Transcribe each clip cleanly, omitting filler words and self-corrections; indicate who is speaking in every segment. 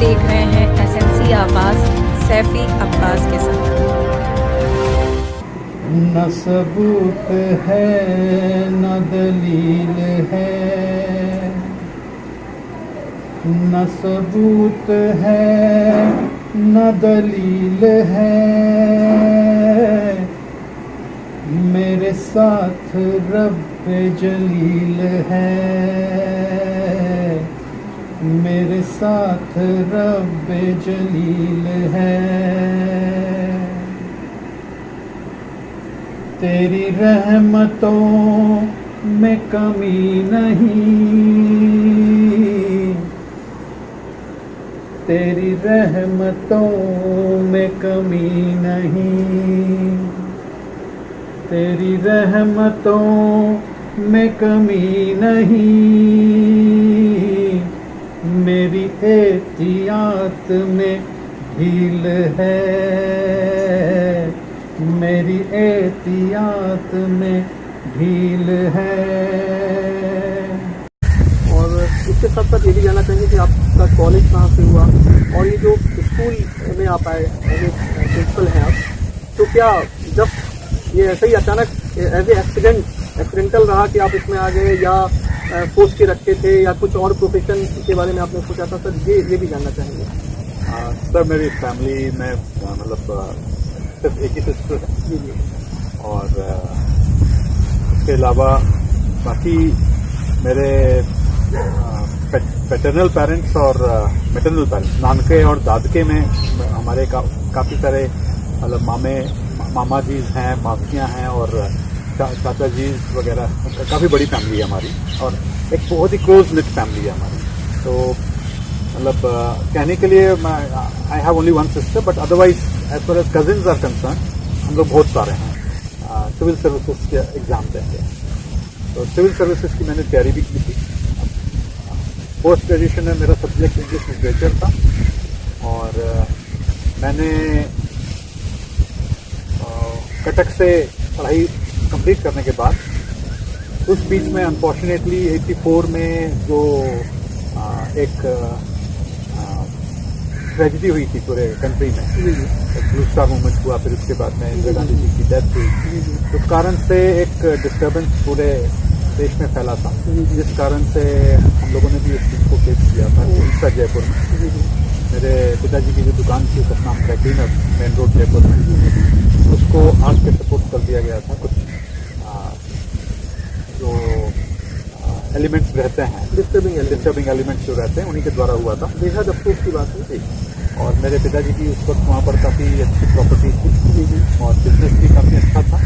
Speaker 1: देख रहे हैं एसएमसी आवाज सैफी अब्बास के साथ।
Speaker 2: न सबूत है न दलील है, न सबूत है न दलील है, मेरे साथ रब जलील है, मेरे साथ रब जलील है। तेरी रहमतों में कमी नहीं, तेरी रहमतों में कमी नहीं, तेरी रहमतों में कमी नहीं, मेरी एहतियात में ढील है, मेरी एहतियात में ढील है।
Speaker 3: और इसके साथ साथ ये भी जानना चाहेंगे कि आपका कॉलेज कहाँ से हुआ और ये जो स्कूल में आप आए एज ए प्रिंसिपल हैं आप, तो क्या जब ये ऐसे ही अचानक एज ए एक्सीडेंटल रहा कि आप इसमें आ गए या सोच के रखे थे या कुछ और प्रोफेशन के बारे में आपने सोचा था? सर ये भी जानना चाहेंगे।
Speaker 4: सर मेरी फैमिली में मतलब सिर्फ एक ही सिस्टर है और उसके अलावा बाकी मेरे पैटर्नल पेरेंट्स और मैटरनल पेरेंट्स नानके और दादके में हमारे काफ़ी सारे मतलब मामा जी हैं, मासियाँ हैं और चाचा जी वगैरह, काफ़ी बड़ी फैमिली है हमारी और एक बहुत ही क्लोज निट फैमिली है हमारी। तो मतलब कहने के लिए I have only one sister, but otherwise as far as cousins are concern हम लोग बहुत सारे हैं। सिविल सर्विसेज के एग्जाम देंगे, तो सिविल सर्विसेज की मैंने तैयारी भी की थी। पोस्ट ग्रेजुएशन में मेरा सब्जेक्ट इंग्लिश लिटरेचर था और मैंने कटक से पढ़ाई कंप्लीट करने के बाद उस बीच में अनफॉर्चुनेटली 84 में जो एक ट्रेजिडी हुई थी पूरे कंट्री में, ब्लू स्टार मूवमेंट हुआ, फिर उसके बाद में इंदिरा गांधी जी की डेथ हुई, उस कारण से एक डिस्टर्बेंस पूरे देश में फैला था, जिस कारण से हम लोगों ने भी इस चीज़ को फेस किया था। उड़ीसा जयपुर में मेरे पिताजी की जो दुकान थी उसका नाम था क्लीनर, मेन रोड जयपुर में, उसको आग के सपोर्ट कर दिया गया था। कुछ जो एलिमेंट्स रहते हैं, डिस्टर्बिंग एलिमेंट्स जो रहते हैं, उन्हीं के द्वारा हुआ था।
Speaker 3: बेहद अफसोस की बात है।
Speaker 4: और मेरे पिताजी की उस वक्त वहाँ पर काफ़ी अच्छी प्रॉपर्टी थी और बिजनेस भी काफ़ी अच्छा था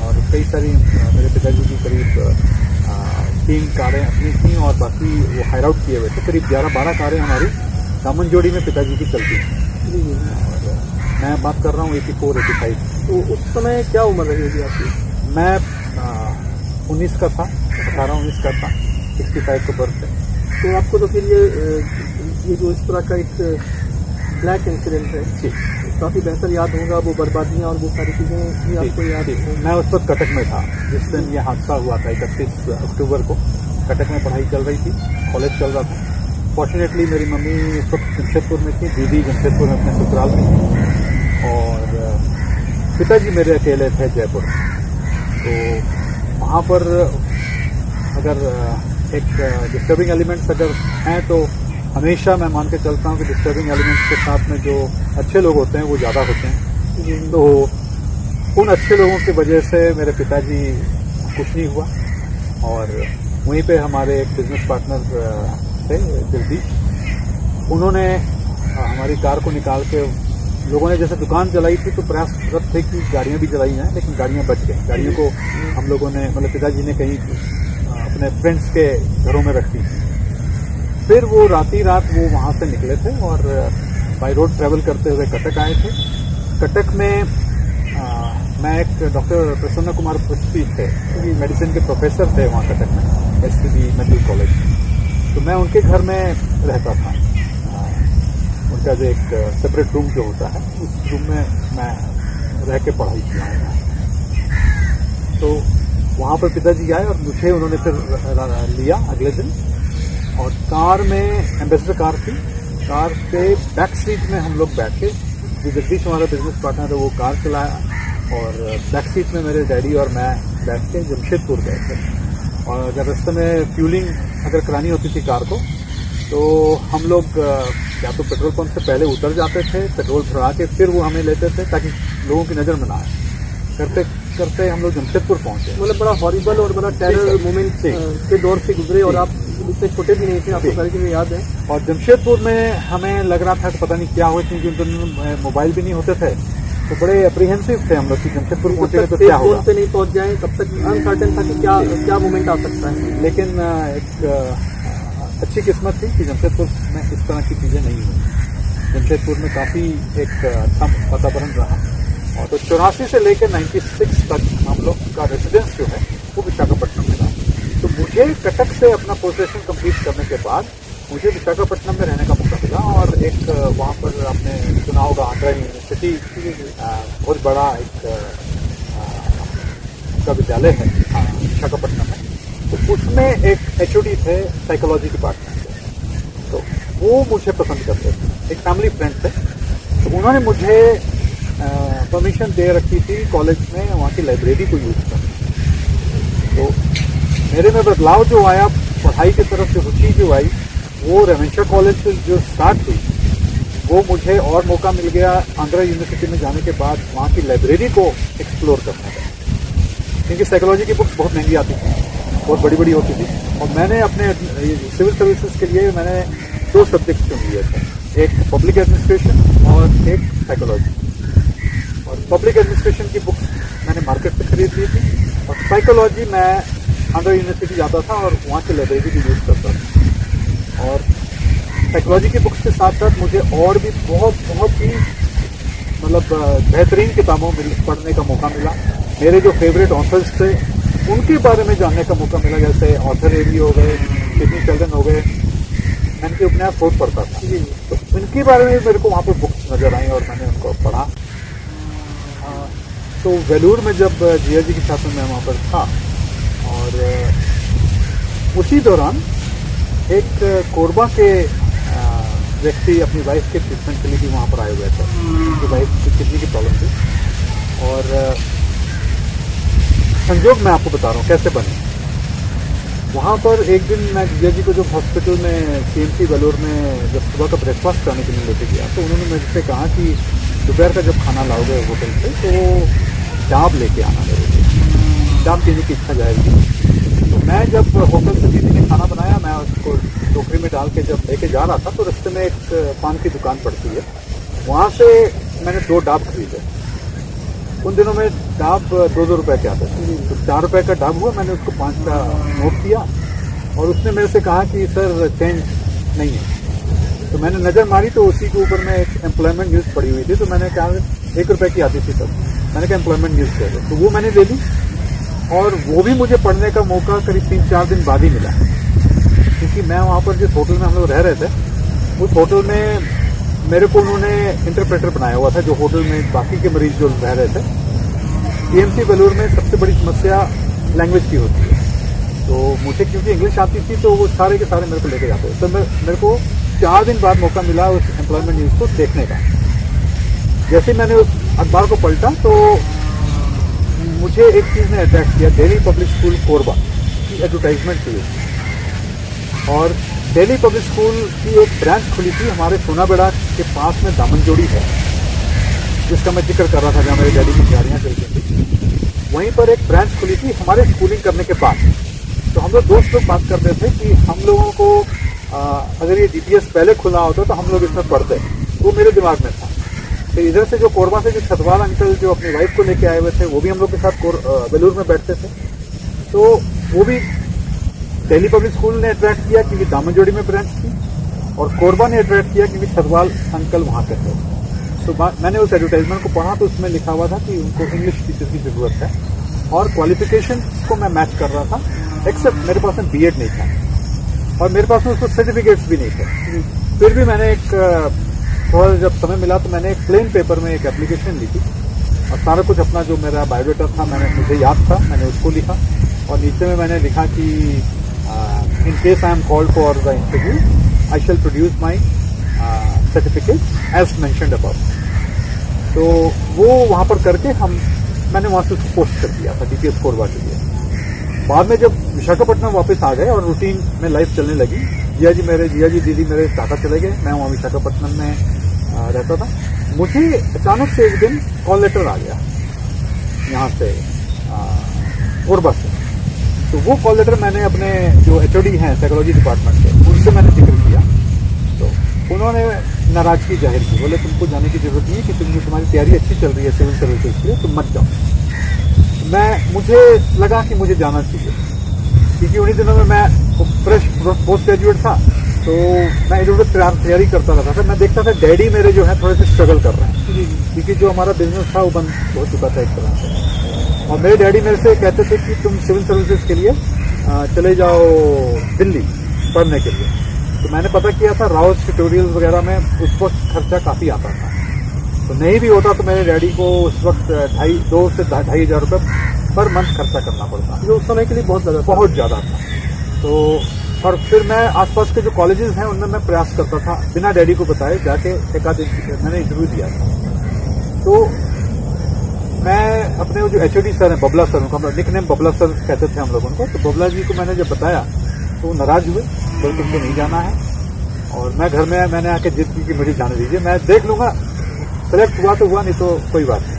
Speaker 4: और कई सारी मेरे पिताजी की करीब 3 कारें अपनी थी और बाकी वो हायर आउट किए हुए थे। करीब 11-12 कारें हमारी दामनजोड़ी में पिताजी की चलती थी और मैं बात कर रहा हूँ 84-85।
Speaker 3: तो उस समय क्या उम्र रही होगी आपकी?
Speaker 4: मैं 19 का था, 18-19 का था, 65 को बर्थ है।
Speaker 3: तो आपको तो फिर ये जो इस तरह का एक ब्लैक इंसिडेंट है
Speaker 4: जी,
Speaker 3: काफ़ी बेहतर याद होगा, वो बर्बादियाँ और वो सारी चीज़ें भी आपको याद होंगी।
Speaker 4: मैं उस वक्त कटक में था जिस दिन ये हादसा हुआ था। 31 अक्टूबर को कटक में पढ़ाई चल रही थी, कॉलेज चल रहा था। फॉर्चुनेटली मेरी मम्मी उस वक्त जमशेदपुर में थी, दीदी जमशेदपुर में अपने ससुराल में थी और पिताजी मेरे अकेले थे जयपुर। तो वहाँ पर अगर एक डिस्टर्बिंग एलिमेंट्स अगर हैं तो हमेशा मैं मान के चलता हूँ कि डिस्टर्बिंग एलिमेंट्स के साथ में जो अच्छे लोग होते हैं वो ज़्यादा होते हैं। तो उन अच्छे लोगों की वजह से मेरे पिताजी कुछ नहीं हुआ और वहीं पे हमारे एक बिजनेस पार्टनर थे जगदीश, उन्होंने हमारी कार को निकाल के, लोगों ने जैसे दुकान जलाई थी तो प्रयास थे कि गाड़ियाँ भी जलाई जाएँ, लेकिन गाड़ियाँ बच गई। गाड़ियों को हम लोगों ने मतलब पिताजी ने कहीं अपने फ्रेंड्स के घरों में रख दी। फिर वो रात वो वहाँ से निकले थे और बाई रोड ट्रैवल करते हुए कटक आए थे। कटक में मैं एक डॉक्टर प्रसन्न कुमार पुष्पी थे, मेडिसिन के प्रोफेसर थे वहाँ कटक में, SCB मेडिकल कॉलेज। तो मैं उनके घर में रहता था। उनका जो एक सेपरेट रूम जो होता है, उस रूम में मैं रह के पढ़ाई किया हूँ। तो वहाँ पर पिताजी आए और मुझे उन्होंने फिर लिया अगले दिन और कार में एम्बेसडर कार थी कार के बैक सीट में हम लोग बैठ के, जो जगदीश हमारा बिजनेस पार्टनर है वो कार चलाया और बैक सीट में मेरे डैडी और मैं बैठ के जमशेदपुर गए थे। और अगर रास्ते में फ्यूलिंग अगर करानी होती थी कार को तो हम लोग या तो पेट्रोल पंप से पहले उतर जाते थे, पेट्रोल भरा के फिर वो हमें लेते थे ताकि लोगों की नज़र में ना आए। करते करते हम लोग जमशेदपुर पहुंचे।
Speaker 3: मतलब बड़ा हॉरिबल और बड़ा टेरर मोमेंट के दौर से गुजरे और आप इतने छोटे भी नहीं थे, आपको सारी चीज़ें याद है।
Speaker 4: और जमशेदपुर में हमें लग रहा था कि पता नहीं क्या हुआ, क्योंकि उन दिनों मोबाइल भी नहीं होते थे, तो बड़े अप्रीहेंसिव थे हम लोग कि जमशेदपुर पहुंचेंगे तो क्या होगा।
Speaker 3: पे नहीं पहुंच जाए तब तक अनसर्टेन था कि क्या मोमेंट आ सकता है।
Speaker 4: लेकिन एक अच्छी किस्मत थी कि जमशेदपुर में इस तरह की चीज़ें नहीं हुई। जमशेदपुर में काफ़ी एक अच्छा वातावरण रहा। और तो 84 से लेकर 96 तक हम लोग का रेसिडेंस जो है वो विशाखापट्टनम में रहा। तो मुझे कटक से अपना पोस्टेशन कंप्लीट करने के बाद मुझे विशाखापट्टनम में रहने का मौका मिला। और एक वहाँ पर आपने सुना होगा आंध्रा यूनिवर्सिटी, बहुत बड़ा एक का विद्यालय है विशाखापट्टनम में। तो उसमें एक HOD थे साइकोलॉजी डिपार्टमेंट के, तो वो मुझे पसंद करते थे, एक फैमिली फ्रेंड थे। तो उन्होंने मुझे परमिशन दे रखी थी कॉलेज में वहाँ की लाइब्रेरी को यूज़ करने। तो मेरे में बदलाव जो आया, पढ़ाई की तरफ से रुचि जो आई, वो रेवेंशा कॉलेज से जो स्टार्ट हुई वो मुझे और मौका मिल गया आंध्रा यूनिवर्सिटी में जाने के बाद वहाँ की लाइब्रेरी को एक्सप्लोर करने का। क्योंकि साइकोलॉजी की बुक्स बहुत महंगी आती थी, बहुत बड़ी बड़ी होती थी, और मैंने अपने सिविल सर्विसेज के लिए मैंने 2 सब्जेक्ट चुन लिए थे, एक पब्लिक एडमिनिस्ट्रेशन और एक साइकोलॉजी। और पब्लिक एडमिनिस्ट्रेशन की बुक्स मैंने मार्केट से खरीद ली थी, और साइकोलॉजी मैं आंध्रा यूनिवर्सिटी जाता था और वहाँ की लाइब्रेरी भी यूज़ करता था। और साइकोलॉजी की बुक्स के साथ साथ मुझे और भी बहुत ही मतलब बेहतरीन किताबों में पढ़ने का मौका मिला। मेरे जो फेवरेट ऑथर्स थे उनके बारे में जानने का मौका मिला, जैसे ऑथर एवी हो गए, किडनी शेल्डन हो गए, मैं इनके उपन्यास बहुत पढ़ता था। तो इनके बारे में मेरे को वहाँ पर बुक्स नज़र आई और मैंने उनको पढ़ा। तो वेलूर में जब जिया जी के साथ में मैं वहाँ पर था, और उसी दौरान एक कोरबा के व्यक्ति अपनी वाइफ के ट्रीटमेंट के लिए भी वहाँ पर आए हुए थे। उनकी वाइफ की किडनी की प्रॉब्लम थी, और संजोग मैं आपको बता रहा हूँ कैसे बने। वहाँ पर एक दिन मैं जिया जी को जब हॉस्पिटल में CMC वेलूर में जब सुबह का ब्रेकफास्ट करने के लिए लेके गया, तो उन्होंने मुझसे कहा कि दोपहर का जब खाना लाओगे होटल से तो डाब लेके आना मेरे लिए, डाब पीने की इच्छा जाएगी। तो मैं जब होटल से दीदी ने खाना बनाया, मैं उसको टोकरी में डाल के जब लेके जा रहा था, तो रास्ते में एक पान की दुकान पड़ती है, वहाँ से मैंने 2 डाब खरीदे। उन दिनों में डाब 2-2 रुपए के आते थे, तो 4 रुपए का डाब हुआ। मैंने उसको 5 का नोट दिया, और उसने मेरे से कहा कि सर चेंज नहीं है। तो मैंने नज़र मारी तो उसी के ऊपर में एक एम्प्लॉयमेंट न्यूज़ पड़ी हुई थी, तो मैंने कहा 1 रुपए की आती थी तब, मैंने कहा एम्प्लॉयमेंट न्यूज़ दे दो, तो वो मैंने ले ली। और वो भी मुझे पढ़ने का मौका करीब 3-4 दिन बाद ही मिला, क्योंकि मैं वहाँ पर जिस होटल में हम लोग रह रहे थे, उस होटल में मेरे को उन्होंने इंटरप्रेटर बनाया हुआ था, जो होटल में बाकी के मरीज जो रह रहे थे। CMC वेलूर में सबसे बड़ी समस्या लैंग्वेज की होती है, तो मुझे क्योंकि इंग्लिश आती थी तो वो सारे के सारे मेरे को लेके जाते थे। तो मेरे को 4 दिन बाद मौका मिला उस एम्प्लॉयमेंट न्यूज़ को देखने का। जैसे मैंने उस अखबार को पलटा तो मुझे एक चीज़ ने अट्रैक्ट किया, दिल्ली पब्लिक स्कूल कोरबा की एडवर्टाइजमेंट थी, और दिल्ली पब्लिक स्कूल की एक ब्रांच खुली थी हमारे सोनाबेड़ा के पास में दामनजोड़ी है, जिसका मैं जिक्र कर रहा था, जहाँ मेरे डैडी की तैयारियाँ चल रही थी। वहीं पर एक ब्रांच खुली थी हमारे स्कूलिंग करने के बाद। तो हम लोग दोस्त लोग बात करते थे कि हम लोगों को अगर ये DPS पहले खुला होता तो हम लोग इसमें पढ़ते, वो मेरे दिमाग में था। तो इधर से जो कोरबा से जो छतवाल अंकल जो अपनी वाइफ को लेके आए हुए थे, वो भी हम लोग के साथ वेलूर में बैठते थे, तो वो भी दिल्ली पब्लिक स्कूल ने अट्रैक्ट किया क्योंकि दामनजोड़ी में ब्रांच थी, और कोरबा ने अट्रैक्ट किया क्योंकि छतवाल अंकल वहाँ के थे। तो मैंने उस एडवर्टाइजमेंट को पढ़ा, तो उसमें लिखा हुआ था कि उनको इंग्लिश टीचर की ज़रूरत है, और क्वालिफिकेशन को मैं मैच कर रहा था, एक्सेप्ट मेरे पास में B.Ed नहीं था, और मेरे पास में उसको सर्टिफिकेट्स भी नहीं थे। फिर भी मैंने एक थोड़ा जब समय मिला तो मैंने एक प्लेन पेपर में एक एप्लीकेशन ली थी, और सारा कुछ अपना जो मेरा बायोडाटा था मुझे याद था, मैंने उसको लिखा, और नीचे में मैंने लिखा कि in case I am called for the interview I shall produce my certificate as mentioned above. तो वो वहाँ पर करके मैंने वहाँ से उसको पोस्ट कर दिया था DPS कोरबा के लिए। बाद में जब विशाखापट्टनम वापस आ गए और रूटीन में लाइफ चलने लगी, जिया जी दीदी मेरे टाटा चले गए, मैं वहाँ विशाखापट्टनम में रहता था। मुझे अचानक से एक दिन कॉल लेटर आ गया यहाँ से कोरबा से। तो वो कॉल लेटर मैंने अपने जो HOD हैं साइकोलॉजी डिपार्टमेंट के, उनसे मैंने जिक्र किया। तो उन्होंने नाराजगी जाहिर की, बोले तुमको जाने की जरूरत नहीं है कि तुम्हारी तैयारी अच्छी चल रही है सिविल सर्विसेज के लिए, तुम मत जाओ। मुझे लगा कि मुझे जाना चाहिए, क्योंकि उन्हीं दिनों में मैं फ्रेश पोस्ट ग्रेजुएट था, तो मैं इधर उधर तैयारी करता रहता था। मैं देखता था डैडी मेरे जो है थोड़े से स्ट्रगल कर रहे हैं, क्योंकि जो हमारा बिजनेस था वो बंद हो चुका था एक तरह से। और मेरे डैडी मेरे से कहते थे कि तुम सिविल सर्विसेज के लिए चले जाओ दिल्ली पढ़ने के लिए। तो मैंने पता किया था राउत ट्यूटोरियल वगैरह में उस वक्त खर्चा काफ़ी आता था, तो नहीं भी होता तो मेरे डैडी को उस वक्त 2 से 2,500 रुपये पर मंथ खर्चा करना पड़ता,
Speaker 3: जो उस समय के लिए बहुत ज़्यादा था। तो और फिर मैं आसपास के जो कॉलेजेस हैं उनमें मैं प्रयास करता था बिना डैडी को बताए, जाके एक आध मैंने इंटरव्यू दिया था। तो मैं अपने वो जो HOD सर हैं, बबला सर, उनका निक नेम बबला सर कहते थे हम लोग उनको, तो बबला जी को मैंने जब बताया तो वो नाराज हुए, तो तुमको नहीं जाना है। और मैं घर में मैंने आके जिद की कि मुझे जाने दीजिए, मैं देख लूँगा, सेलेक्ट हुआ तो हुआ, नहीं तो कोई बात नहीं।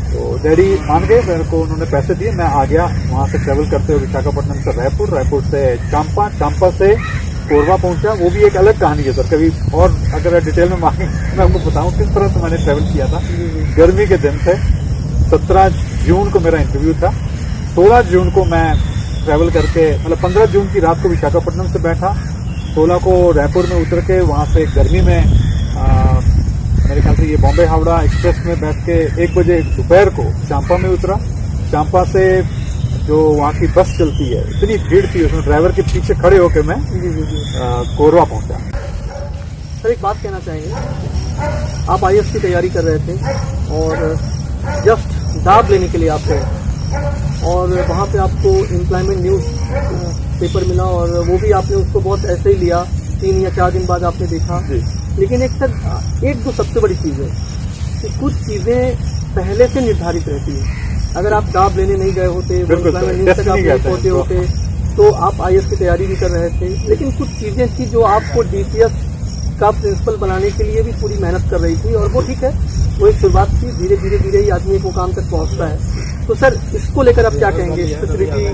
Speaker 3: तो डैडी मान गए, मेरे को उन्होंने पैसे दिए, मैं आ गया वहाँ से ट्रैवल करते हुए विशाखापट्टनम से रायपुर से चांपा से कोरबा पहुंचा। वो भी एक अलग कहानी है सर, कभी और अगर डिटेल में मांगे मैं आपको बताऊं किस तरह से मैंने ट्रैवल किया था। गर्मी के दिन थे, 17 जून को मेरा इंटरव्यू था, 16 जून को मैं ट्रैवल करके, मतलब 15 जून की रात को विशाखापट्टनम से बैठा, 16 को रायपुर में उतर के वहाँ से गर्मी में मेरे ख्याल से ये बॉम्बे हावड़ा एक्सप्रेस में बैठ के 1 बजे दोपहर को चांपा में उतरा। चांपा से जो वहाँ की बस चलती है, इतनी भीड़ थी उसमें, ड्राइवर के पीछे खड़े होकर मैं कोरबा पहुंचा। सर एक बात कहना चाहेंगे, आप IAS की तैयारी कर रहे थे और जस्ट दाब लेने के लिए आप गए, और वहाँ पे आपको एम्प्लॉयमेंट न्यूज़ पेपर मिला, और वो भी आपने उसको बहुत ऐसे ही लिया, 3 या 4 दिन बाद आपने देखा। लेकिन एक दो सबसे बड़ी चीज़ है कि कुछ चीज़ें पहले से निर्धारित रहती है। अगर आप दाब लेने नहीं गए होते, एम्प्लॉयमेंट न्यूज़ तक आप नहीं पहुंचे होते, तो आप IAS की तैयारी भी कर रहे थे। लेकिन कुछ चीज़ें थी जो आपको DPS का प्रिंसिपल बनाने के लिए भी पूरी मेहनत कर रही थी, और वो ठीक है, वो एक शुरुआत थी, धीरे धीरे ही आदमी को काम तक पहुंचता है। तो सर इसको लेकर आप क्या कहेंगे, स्पेशलिटी,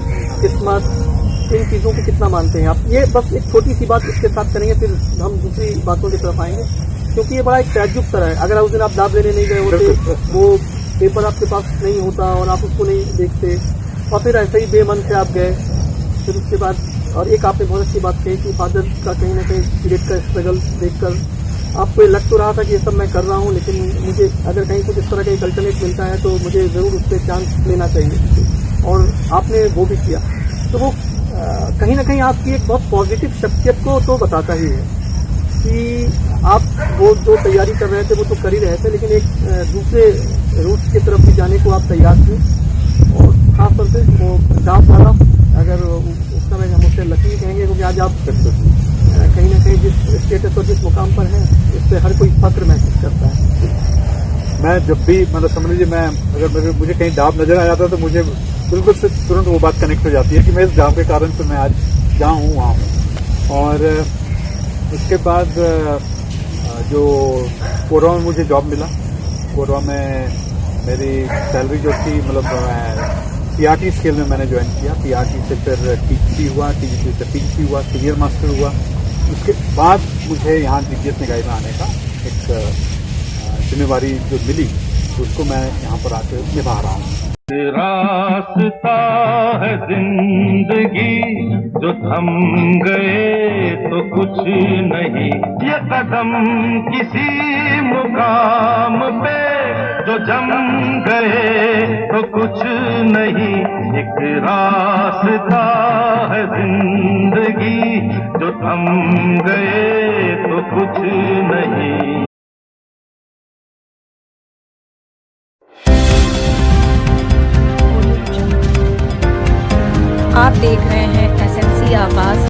Speaker 3: किस्मत, इन चीज़ों को कितना मानते हैं आप? ये बस एक छोटी सी बात इसके साथ करेंगे, फिर हम दूसरी बातों की तरफ आएंगे, क्योंकि ये बड़ा एक तैजुब तरह है। अगर उस दिन आप दाब लेने नहीं गए होते, वो पेपर आपके पास नहीं होता और आप उसको नहीं देखते, और फिर ऐसे ही बेमन से आप गए, फिर उसके बाद, और एक आपने बहुत अच्छी बात कही कि फादर का कहीं ना कहीं पीरियड का स्ट्रगल देखकर आपको ये लग तो रहा था कि ये सब मैं कर रहा हूँ, लेकिन मुझे अगर कहीं कुछ इस तरह का एक अल्टरनेट मिलता है तो मुझे ज़रूर उस पर चांस लेना चाहिए, और आपने वो भी किया। तो वो कहीं ना कहीं आपकी एक बहुत पॉजिटिव शख्सियत को तो बताता ही है कि आप वो जो तैयारी कर रहे थे वो तो कर ही रहे थे, लेकिन एक दूसरे रूट की तरफ भी जाने को आप तैयार थे। और खासतौर से वो दाब वाला, अगर उस समय हम उससे लकी कहेंगे, क्योंकि आज आप कहीं ना कहीं जिस स्टेटस और जिस मुकाम पर हैं, इससे हर कोई फक्र महसूस करता है।
Speaker 4: मैं जब भी, मतलब समझ लीजिए, मैं अगर मुझे कहीं दाब नजर आ जाता तो मुझे बिल्कुल से तुरंत वो बात कनेक्ट हो जाती है कि मैं इस दाब के कारण से मैं आज जहाँ हूँ वहाँ हूँ। और उसके बाद जो कोरबा में मुझे जॉब मिला, कोरबा में मेरी सैलरी जो थी, मतलब PRT स्केल में मैंने ज्वाइन किया, PRT से फिर TGT हुआ, TGT से PGT हुआ, सीनियर मास्टर हुआ। उसके बाद मुझे यहाँ DPS निकाय में आने का एक जिम्मेवारी जो मिली, उसको मैं यहाँ पर आके निभा रहा हूँ।
Speaker 5: रास्ता है जिंदगी, जो थम गए तो कुछ नहीं, ये कदम किसी मुकाम पे जो जम गए तो कुछ नहीं। एक रास्ता है जिंदगी, जो थम गए तो कुछ नहीं।
Speaker 1: आप देख रहे हैं